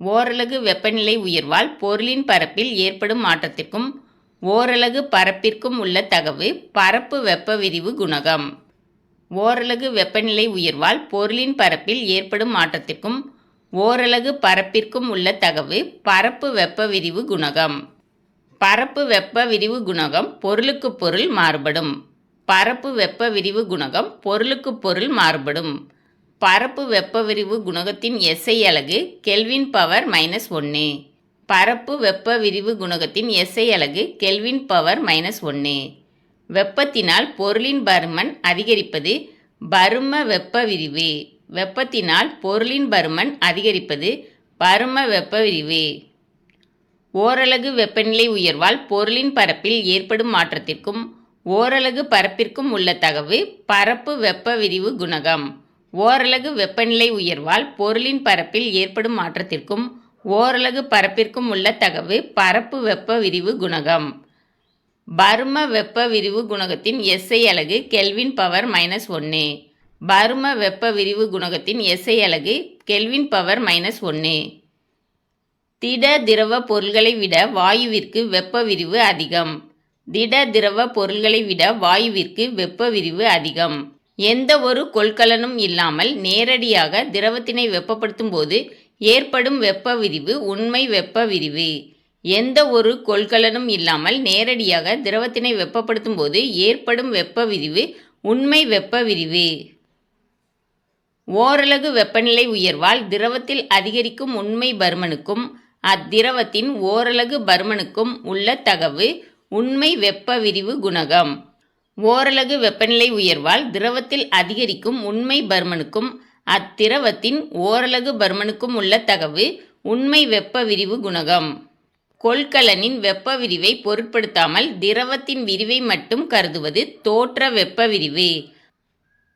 ஓரலகு வெப்பநிலை உயர்வால் பொருளின் பரப்பில் ஏற்படும் மாற்றத்திற்கும் ஓரலகு பரப்பிற்கும் உள்ள தகவு பரப்பு வெப்ப விரிவு குணகம். ஓரலகு வெப்பநிலை உயர்வால் பொருளின் பரப்பில் ஏற்படும் மாற்றத்திற்கும் ஓரலகு பரப்பிற்கும் உள்ள தகவு பரப்பு வெப்ப விரிவு குணகம். பரப்பு வெப்ப விரிவு குணகம் பொருளுக்கு பொருள் மாறுபடும். பரப்பு வெப்ப விரிவு குணகம் பொருளுக்கு பொருள் மாறுபடும். பரப்பு வெப்ப விரிவு குணகத்தின் SI அலகு கெல்வின் பவர் -1. பரப்பு வெப்ப விரிவு குணகத்தின் SI அலகு கெல்வின் பவர் -1. வெப்பத்தினால் பொருளின் பருமன் அதிகரிப்பது பரும வெப்ப விரிவு. வெப்பத்தினால் பொருளின் பருமன் அதிகரிப்பது பரும வெப்ப விரிவு. ஓரலகு வெப்பநிலை உயர்வால் பொருளின் பரப்பில் ஏற்படும் மாற்றத்திற்கும் ஓரலகு பரப்பிற்கும் உள்ள தகவு பரப்பு வெப்ப விரிவு குணகம். ஓரலகு வெப்பநிலை உயர்வால் பொருளின் பரப்பில் ஏற்படும் மாற்றத்திற்கும் ஓரலகு பரப்பிற்கும் உள்ள தகவு பரப்பு வெப்ப விரிவு குணகம். பரும வெப்ப விரிவு குணகத்தின் SI அலகு கெல்வின் பவர் -1. பரும வெப்ப விரிவு குணகத்தின் SI அலகு கெல்வின் பவர் -1. திட திரவ பொருள்களை விட வாயுவிற்கு வெப்ப விரிவு அதிகம். திட திரவ பொருள்களை விட வாயுவிற்கு வெப்ப விரிவு அதிகம். எந்த ஒரு கொள்கலனும் இல்லாமல் நேரடியாக திரவத்தினை வெப்பப்படுத்தும் போது ஏற்படும் வெப்ப விரிவு உண்மை வெப்ப விரிவு. எந்த ஒரு கொள்கலனும் இல்லாமல் நேரடியாக திரவத்தினை வெப்பப்படுத்தும் போது ஏற்படும் வெப்ப விரிவு உண்மை வெப்ப விரிவு. ஓரலகு வெப்பநிலை உயர்வால் திரவத்தில் அதிகரிக்கும் உண்மை பருமனுக்கும் அத்திரவத்தின் ஓரலகு பருமனுக்கும் உள்ள தகவு உண்மை வெப்ப விரிவு குணகம். ஓரலகு வெப்பநிலை உயர்வால் திரவத்தில் அதிகரிக்கும் உண்மை பருமனுக்கும் அத்திரவத்தின் ஓரலகு பருமனுக்கும் உள்ள தகவு உண்மை வெப்ப விரிவு குணகம். கொள்கலனின் வெப்ப விரிவை பொருட்படுத்தாமல் திரவத்தின் விரிவை மட்டும் கருதுவது தோற்ற வெப்ப விரிவு.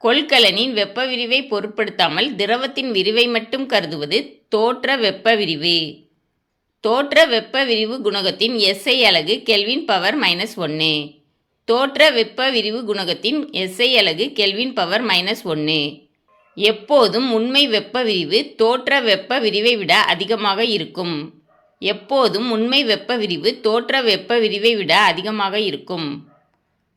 கொள்கலனின் வெப்ப விரிவை பொருட்படுத்தாமல் திரவத்தின் விரிவை மட்டும் கருதுவது தோற்ற வெப்ப விரிவு. தோற்ற வெப்ப விரிவு குணகத்தின் SI அலகு கெல்வின் பவர் -1. தோற்ற வெப்ப விரிவு குணகத்தின் SI அலகு கெல்வின் பவர் -1. எப்போதும் உண்மை வெப்ப விரிவு தோற்ற வெப்ப விரிவை விட அதிகமாக இருக்கும். எப்போதும் உண்மை வெப்ப விரிவு தோற்ற வெப்ப விரிவை விட அதிகமாக இருக்கும்.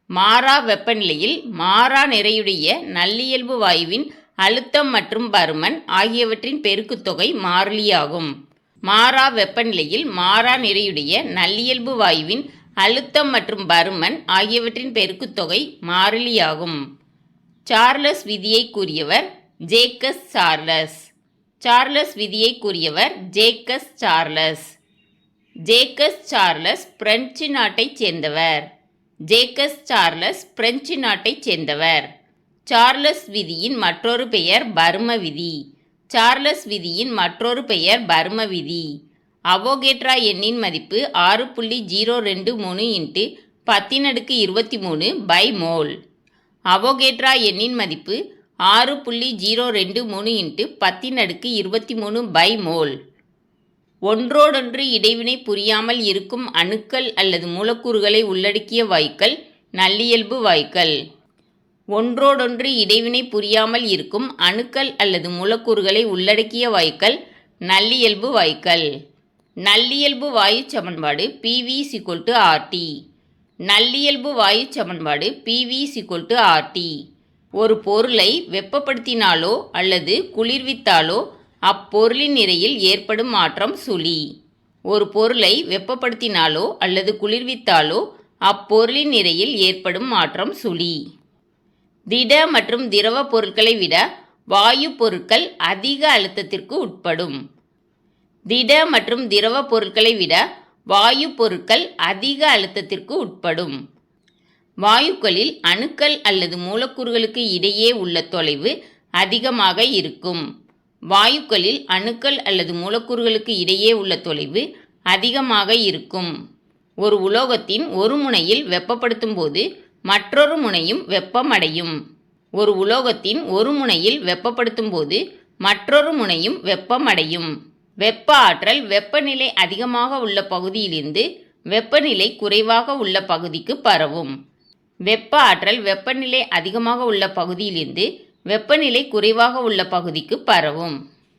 மாறா வெப்பநிலையில் மாறா நிறையுடைய நல்லியல்பு வாயுவின் அழுத்தம் மற்றும் பருமன் ஆகியவற்றின் பெருக்குத்தொகை மாறிலியாகும். மாறா வெப்பநிலையில் மாறா நிறையுடைய நல்லியல்பு வாயுவின் அழுத்தம் மற்றும் பருமன் ஆகியவற்றின் பெருக்குத்தொகை மாறிலியாகும். சார்லஸ் விதியை கூறியவர் ஜேக்கஸ் சார்லஸ். சார்லஸ் விதியை கூறியவர் Jacks Charles. Jacks Charles French நாட்டைச் சேர்ந்தவர். ஜேக்கஸ் சார்லஸ் பிரெஞ்சு நாட்டைச் சேர்ந்தவர். சார்லஸ் விதியின் மற்றொரு பெயர் பரும விதி. சார்லஸ் விதியின் மற்றொரு பெயர் பரும விதி. அவோகேட்ரா எண்ணின் மதிப்பு 6.023 × 1023 /மோல். அவோகேட்ரா எண்ணின் மதிப்பு 6.023 × 1023 /மோல். ஒன்றோடொன்று இடைவினை புரியாமல் இருக்கும் அணுக்கள் அல்லது மூலக்கூறுகளை உள்ளடக்கிய வாயுக்கள் நல்லியல்பு வாயுக்கள். ஒன்றோடொன்று இடைவினை புரியாமல் இருக்கும் அணுக்கள் அல்லது மூலக்கூறுகளை உள்ளடக்கிய வாயுக்கள் நல்லியல்பு வாயுக்கள். நல்லியல்பு வாயு சமன்பாடு PV = RT. நல்லியல்பு வாயு சமன்பாடு PV = RT. ஒரு பொருளை வெப்பப்படுத்தினாலோ அல்லது குளிர்வித்தாலோ அப்பொருளின் நிறையில் ஏற்படும் மாற்றம் சுழி. ஒரு பொருளை வெப்பப்படுத்தினாலோ அல்லது குளிர்வித்தாலோ அப்பொருளின் நிறையில் ஏற்படும் மாற்றம் சுழி. திட மற்றும் திரவ பொருட்களை விட வாயு பொருட்கள் அதிக அழுத்தத்திற்கு உட்படும். திட மற்றும் திரவ பொருட்களை விட வாயு பொருட்கள் அதிக அழுத்தத்திற்கு உட்படும். வாயுக்களில் அணுக்கள் அல்லது மூலக்கூறுகளுக்கு இடையே உள்ள தொலைவு அதிகமாக இருக்கும். வாயுக்களில் அணுக்கள் அல்லது மூலக்கூறுகளுக்கு இடையே உள்ள தொலைவு அதிகமாக இருக்கும். ஒரு உலோகத்தின் ஒரு முனையில் வெப்பப்படுத்தும் போது மற்றொரு முனையும் வெப்பமடையும். ஒரு உலோகத்தின் ஒரு முனையில் வெப்பப்படுத்தும் போது மற்றொரு முனையும் வெப்பமடையும். வெப்ப ஆற்றல் வெப்பநிலை அதிகமாக உள்ள பகுதியிலிருந்து வெப்பநிலை குறைவாக உள்ள பகுதிக்கு பரவும். வெப்ப ஆற்றல் வெப்பநிலை அதிகமாக உள்ள பகுதியிலிருந்து வெப்பநிலை குறைவாக உள்ள பகுதிக்கு பரவும்.